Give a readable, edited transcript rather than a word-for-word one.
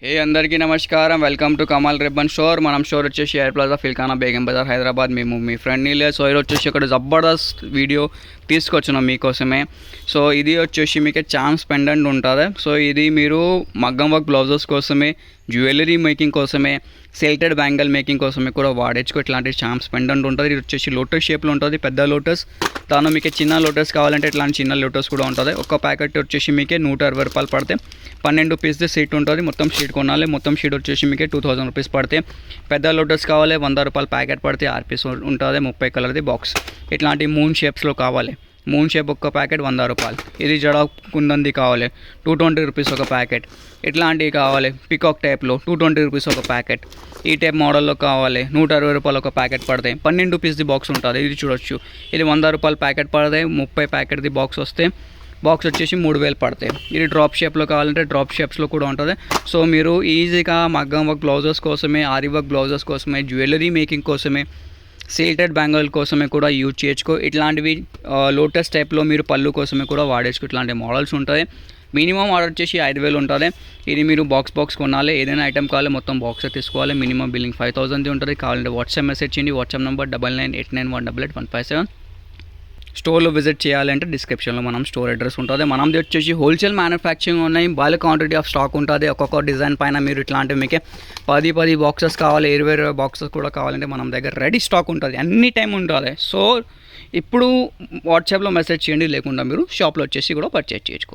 హే అందరికీ నమస్కారం. Welcome to Kamal ribbon store. మనం స్టోర్ వచ్చేసి ఎయిర్ ప్లాజా ఫిల్కానా బేగం బజార్ హైదరాబాద్. మేము మీ ఫ్రెండ్ నీలే. సో ఇది వచ్చేసి ఇక్కడ జబర్దస్త్ వీడియో తీసుకొచ్చినాం మీకోసమే. సో ఇది వచ్చేసి మీకు ఛాన్స్ పెండెంట్ ఉంటుంది. సో ఇది మీరు మగ్గం వర్క్ బ్లౌజెస్ కోసమే, జ్యువెలరీ మేకింగ్ కోసమే, సెల్టెడ్ బ్యాంగిల్ మేకింగ్ కోసమే కూడా వాడేసుకో. ఇట్లాంటి ఛాన్స్ పెండెంట్ ఉంటుంది. ఇది వచ్చేసి లోటస్ షేప్లో ఉంటుంది, పెద్ద లోటస్. దాని మీకు చిన్న లోటస్ కావాలంటే ఇట్లాంటి చిన్న లోటస్ కూడా ఉంటుంది. ఒక ప్యాకెట్ వచ్చేసి మీకే 120 రూపాయలు పడితే 12 పీస్ది సీట్ ఉంటుంది. మొత్తం షీట్ కొనాలి. మొత్తం షీట్ వచ్చేసి మీకు 2000 రూపీస్ పడితే. పెద్ద లోటస్ కావాలి 100 రూపాయలు ప్యాకెట్ పడితే 6 పీస్ ఉంటుంది. 30 కలర్ది బాక్స్. ఇట్లాంటి మూన్ షేప్స్లో కావాలి. మూన్ షేప్ ఒక్క ప్యాకెట్ 100 రూపాయలు. ఇది జడ కుందంది కావాలి 220 రూపీస్ ఒక ప్యాకెట్. ఇట్లాంటివి కావాలి పికాక్ టైప్లో 220 రూపీస్ ఒక ప్యాకెట్. ఈ టైప్ మోడల్లో కావాలి 120 రూపాయలు ఒక ప్యాకెట్ పడతాయి. 12 పీస్ది బాక్స్ ఉంటుంది. ఇది చూడొచ్చు. ఇది 100 రూపాయలు ప్యాకెట్ పడతాయి. 30 ప్యాకెట్ది బాక్స్ వస్తే బాక్స్ వచ్చేసి 3000 పడతాయి. ఇది డ్రాప్ షేప్లో కావాలంటే డ్రాప్ షేప్స్లో కూడా ఉంటుంది. సో మీరు ఈజీగా మగ్గం వర్క్ బ్లౌజెస్ కోసమే, ఆరి వర్క్ బ్లౌజెస్ కోసమే, జ్యువెలరీ మేకింగ్ కోసమే, సీల్టెడ్ బ్యాంగిల్ కోసమే కూడా యూజ్ చేయొచ్చుకో. ఇట్లాంటివి లోటస్ టైప్లో మీరు పళ్ళు కోసమే కూడా వాడేసుకో. ఇట్లాంటి మోడల్స్ ఉంటాయి. మినిమం ఆర్డర్ వచ్చేసి 5000 ఉంటుంది. ఇది మీరు బాక్స్ కొనాలి. ఏదైనా ఐటమ్ కావాలి మొత్తం బాక్స్ తీసుకోవాలి. మినిమం బిల్లింగ్ 5000 ఉంటుంది. కావాలంటే వాట్సాప్ మెసేజ్ చేయండి. WhatsApp number 9989188157. స్టోర్లో విజిట్ చేయాలంటే డిస్క్రిప్షన్లో మనం స్టోర్ అడ్రస్ ఉంటుంది. మనది వచ్చేసి హోల్సేల్ మ్యానుఫ్యాక్చరింగ్ ఉన్నాయి. బాల్ క్వాంటిటీ ఆఫ్ స్టాక్ ఉంటుంది. ఒక్కొక్క డిజైన్ పైన మీరు ఇట్లాంటివి మీకు 10 బాక్సెస్ కావాలి, 20 బాక్సెస్ కూడా కావాలంటే మనం దగ్గర రెడీ స్టాక్ ఉంటుంది. అన్ని టైం ఉంటుంది. సో ఇప్పుడు వాట్సాప్లో మెసేజ్ చేయండి. లేకుండా మీరు షాప్లో వచ్చేసి కూడా పర్చేజ్ చేసుకో.